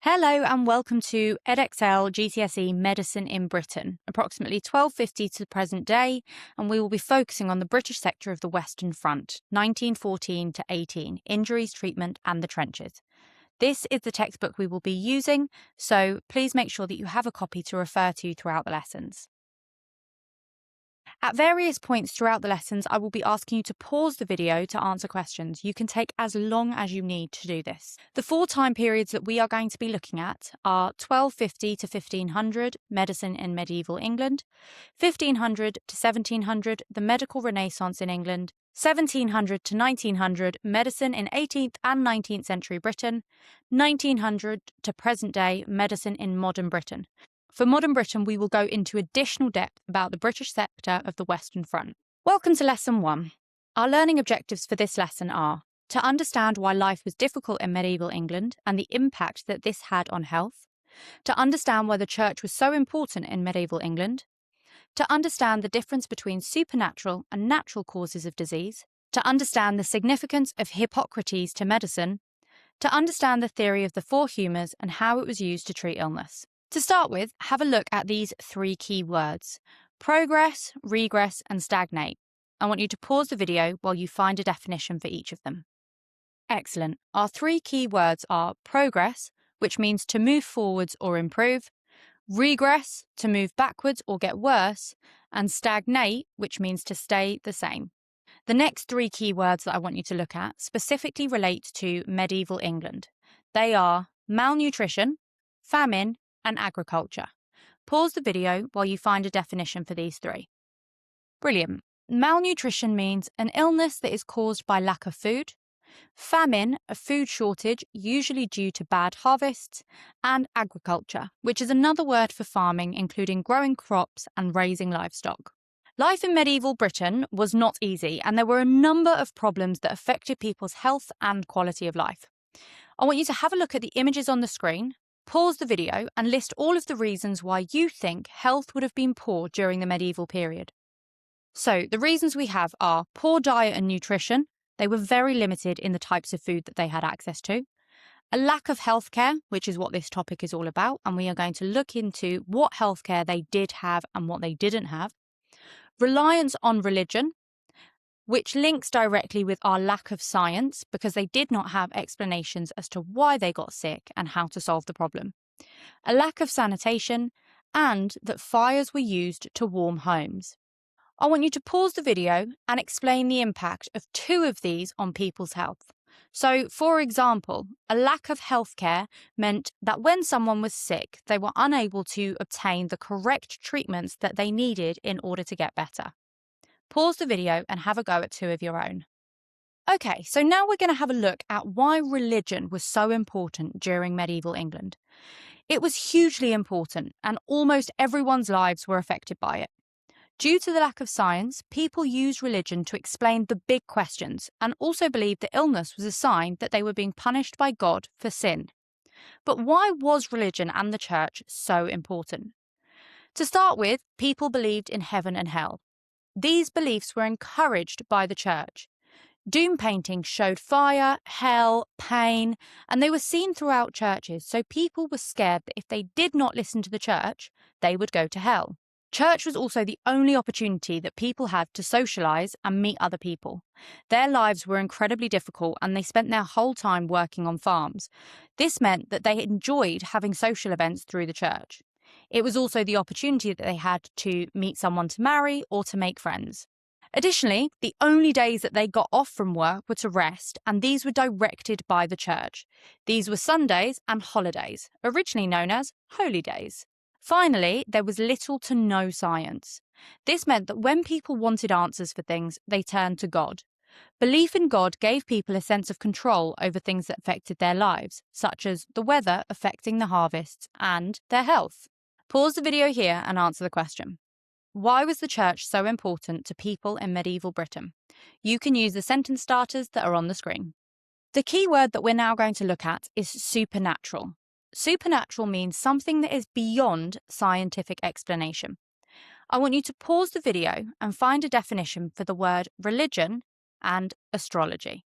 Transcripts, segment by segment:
Hello and welcome to Edexcel GCSE Medicine in Britain, approximately 1250 to the present day, and we will be focusing on the British sector of the Western Front, 1914 to 18, injuries, treatment and the trenches. This is the textbook we will be using, so please make sure that you have a copy to refer to throughout the lessons. At various points throughout the lessons, I will be asking you to pause the video to answer questions. You can take as long as you need to do this. The four time periods that we are going to be looking at are 1250 to 1500, medicine in medieval England, 1500 to 1700, the medical renaissance in England, 1700 to 1900, medicine in 18th and 19th century Britain, 1900 to present day, medicine in modern Britain. For modern Britain, we will go into additional depth about the British sector of the Western Front. Welcome to Lesson 1. Our learning objectives for this lesson are to understand why life was difficult in medieval England and the impact that this had on health, to understand why the church was so important in medieval England, to understand the difference between supernatural and natural causes of disease, to understand the significance of Hippocrates to medicine, to understand the theory of the four humours and how it was used to treat illness. To start with, have a look at these three key words: progress, regress, and stagnate. I want you to pause the video while you find a definition for each of them. Excellent. Our three key words are progress, which means to move forwards or improve, regress, to move backwards or get worse, and stagnate, which means to stay the same. The next three key words that I want you to look at specifically relate to medieval England. They are malnutrition, famine, and agriculture. Pause the video while you find a definition for these three. Brilliant. Malnutrition means an illness that is caused by lack of food. Famine, a food shortage, usually due to bad harvests. And agriculture, which is another word for farming, including growing crops and raising livestock. Life in medieval Britain was not easy, and there were a number of problems that affected people's health and quality of life. I want you to have a look at the images on the screen. Pause the video and list all of the reasons why you think health would have been poor during the medieval period. So, the reasons we have are poor diet and nutrition. They were very limited in the types of food that they had access to. A lack of healthcare, which is what this topic is all about, and we are going to look into what healthcare they did have and what they didn't have. Reliance on religion, which links directly with our lack of science because they did not have explanations as to why they got sick and how to solve the problem. A lack of sanitation, and that fires were used to warm homes. I want you to pause the video and explain the impact of two of these on people's health. So, for example, a lack of healthcare meant that when someone was sick, they were unable to obtain the correct treatments that they needed in order to get better. Pause the video and have a go at two of your own. Okay, so now we're going to have a look at why religion was so important during medieval England. It was hugely important, and almost everyone's lives were affected by it. Due to the lack of science, people used religion to explain the big questions and also believed that illness was a sign that they were being punished by God for sin. But why was religion and the church so important? To start with, people believed in heaven and hell. These beliefs were encouraged by the church. Doom paintings showed fire, hell, pain, and they were seen throughout churches, so people were scared that if they did not listen to the church, they would go to hell. Church was also the only opportunity that people had to socialise and meet other people. Their lives were incredibly difficult and they spent their whole time working on farms. This meant that they enjoyed having social events through the church. It was also the opportunity that they had to meet someone to marry or to make friends. Additionally, the only days that they got off from work were to rest, and these were directed by the church. These were Sundays and holidays, originally known as holy days. Finally, there was little to no science. This meant that when people wanted answers for things, they turned to God. Belief in God gave people a sense of control over things that affected their lives, such as the weather affecting the harvests and their health. Pause the video here and answer the question. Why was the church so important to people in medieval Britain? You can use the sentence starters that are on the screen. The key word that we're now going to look at is supernatural. Supernatural means something that is beyond scientific explanation. I want you to pause the video and find a definition for the word religion and astrology.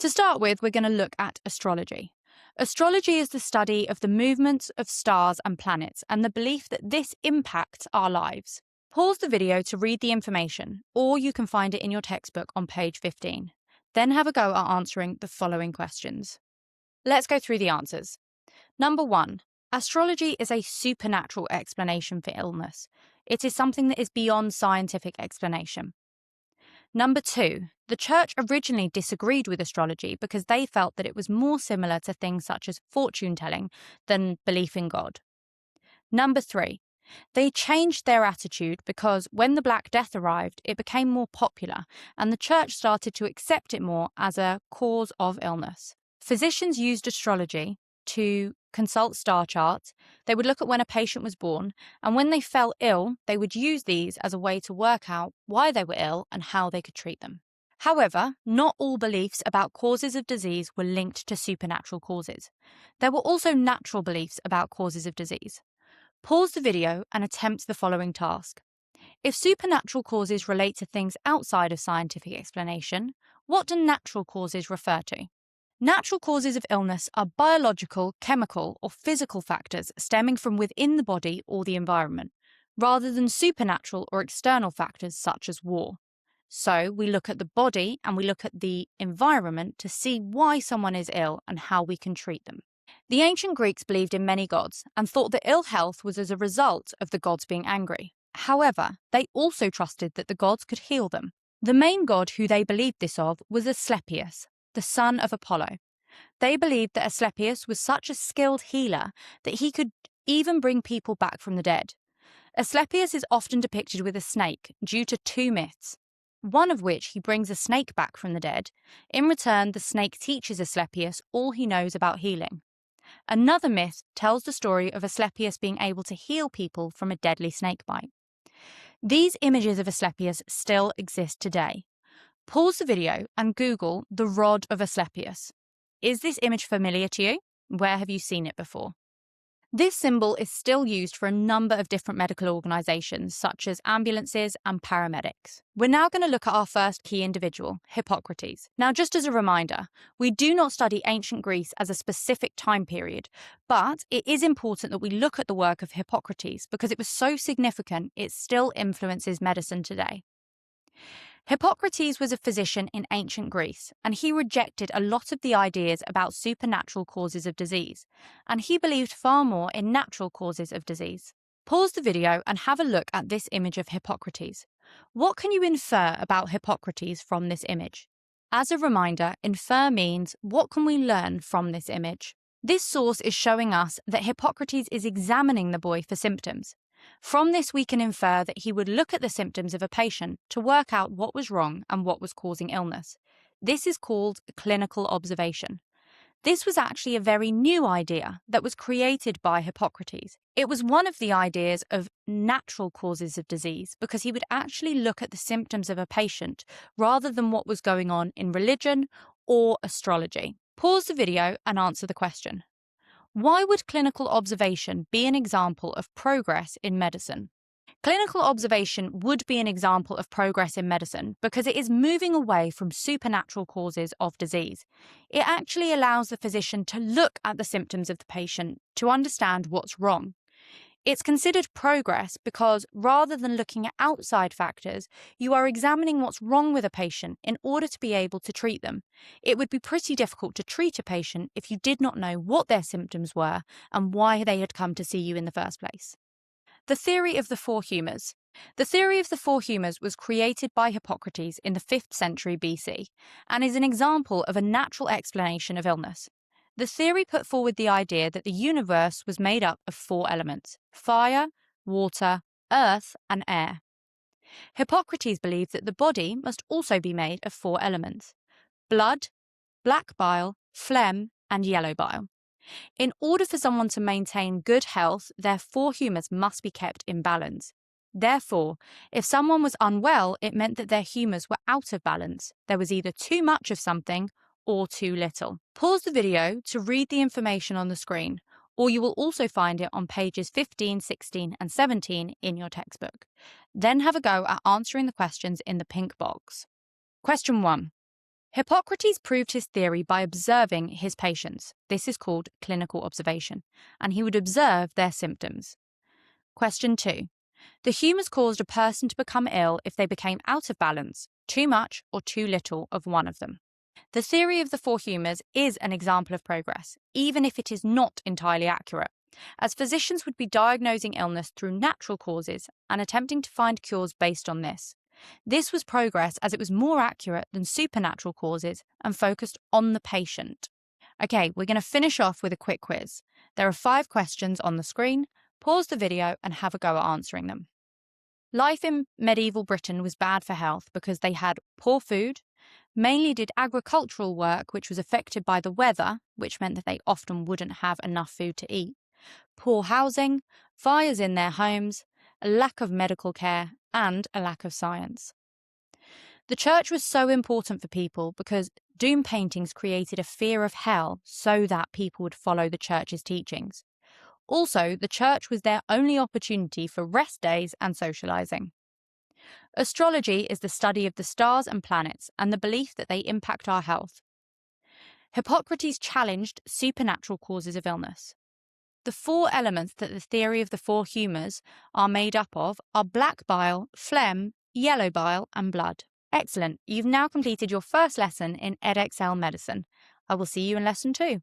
To start with, we're going to look at astrology. Astrology is the study of the movements of stars and planets and the belief that this impacts our lives. Pause the video to read the information, or you can find it in your textbook on page 15. Then have a go at answering the following questions. Let's go through the answers. Number 1. Astrology is a supernatural explanation for illness. It is something that is beyond scientific explanation. Number 2. The church originally disagreed with astrology because they felt that it was more similar to things such as fortune-telling than belief in God. Number 3. They changed their attitude because when the Black Death arrived, it became more popular and the church started to accept it more as a cause of illness. Physicians used astrology to consult star charts. They would look at when a patient was born, and when they fell ill, they would use these as a way to work out why they were ill and how they could treat them. However, not all beliefs about causes of disease were linked to supernatural causes. There were also natural beliefs about causes of disease. Pause the video and attempt the following task. If supernatural causes relate to things outside of scientific explanation, what do natural causes refer to? Natural causes of illness are biological, chemical, or physical factors stemming from within the body or the environment, rather than supernatural or external factors such as war. So we look at the body and we look at the environment to see why someone is ill and how we can treat them. The ancient Greeks believed in many gods and thought that ill health was as a result of the gods being angry. However, they also trusted that the gods could heal them. The main god who they believed this of was Asclepius, the son of Apollo. They believed that Asclepius was such a skilled healer that he could even bring people back from the dead. Asclepius is often depicted with a snake due to 2 myths, one of which he brings a snake back from the dead. In return, the snake teaches Asclepius all he knows about healing. Another myth tells the story of Asclepius being able to heal people from a deadly snake bite. These images of Asclepius still exist today. Pause the video and Google the rod of Asclepius. Is this image familiar to you? Where have you seen it before? This symbol is still used for a number of different medical organisations, such as ambulances and paramedics. We're now going to look at our first key individual, Hippocrates. Now, just as a reminder, we do not study ancient Greece as a specific time period, but it is important that we look at the work of Hippocrates because it was so significant it still influences medicine today. Hippocrates was a physician in ancient Greece, and he rejected a lot of the ideas about supernatural causes of disease, and he believed far more in natural causes of disease. Pause the video and have a look at this image of Hippocrates. What can you infer about Hippocrates from this image? As a reminder, infer means what can we learn from this image? This source is showing us that Hippocrates is examining the boy for symptoms. From this, we can infer that he would look at the symptoms of a patient to work out what was wrong and what was causing illness. This is called clinical observation. This was actually a very new idea that was created by Hippocrates. It was one of the ideas of natural causes of disease because he would actually look at the symptoms of a patient rather than what was going on in religion or astrology. Pause the video and answer the question. Why would clinical observation be an example of progress in medicine? Clinical observation would be an example of progress in medicine because it is moving away from supernatural causes of disease. It actually allows the physician to look at the symptoms of the patient to understand what's wrong. It's considered progress because rather than looking at outside factors, you are examining what's wrong with a patient in order to be able to treat them. It would be pretty difficult to treat a patient if you did not know what their symptoms were and why they had come to see you in the first place. The theory of the 4 humours. The theory of the 4 humours was created by Hippocrates in the 5th century BC and is an example of a natural explanation of illness. The theory put forward the idea that the universe was made up of 4 elements: fire, water, earth, and air. Hippocrates believed that the body must also be made of 4 elements: blood, black bile, phlegm, and yellow bile. In order for someone to maintain good health, their 4 humours must be kept in balance. Therefore, if someone was unwell, it meant that their humours were out of balance. There was either too much of something or too little. Pause the video to read the information on the screen, or you will also find it on pages 15, 16, and 17 in your textbook. Then have a go at answering the questions in the pink box. Question 1. Hippocrates proved his theory by observing his patients. This is called clinical observation, and he would observe their symptoms. Question 2. The humours caused a person to become ill if they became out of balance, too much or too little of one of them. The theory of the four humours is an example of progress, even if it is not entirely accurate, as physicians would be diagnosing illness through natural causes and attempting to find cures based on this. This was progress as it was more accurate than supernatural causes and focused on the patient. Okay, we're going to finish off with a quick quiz. There are 5 questions on the screen. Pause the video and have a go at answering them. Life in medieval Britain was bad for health because they had poor food, mainly did agricultural work which was affected by the weather, which meant that they often wouldn't have enough food to eat, poor housing, fires in their homes, a lack of medical care, and a lack of science. The church was so important for people because doom paintings created a fear of hell so that people would follow the church's teachings. Also, the church was their only opportunity for rest days and socializing. Astrology is the study of the stars and planets and the belief that they impact our health. Hippocrates challenged supernatural causes of illness. The 4 elements that the theory of the 4 humours are made up of are black bile, phlegm, yellow bile, and blood. Excellent, you've now completed your first lesson in Edexcel Medicine. I will see you in lesson 2.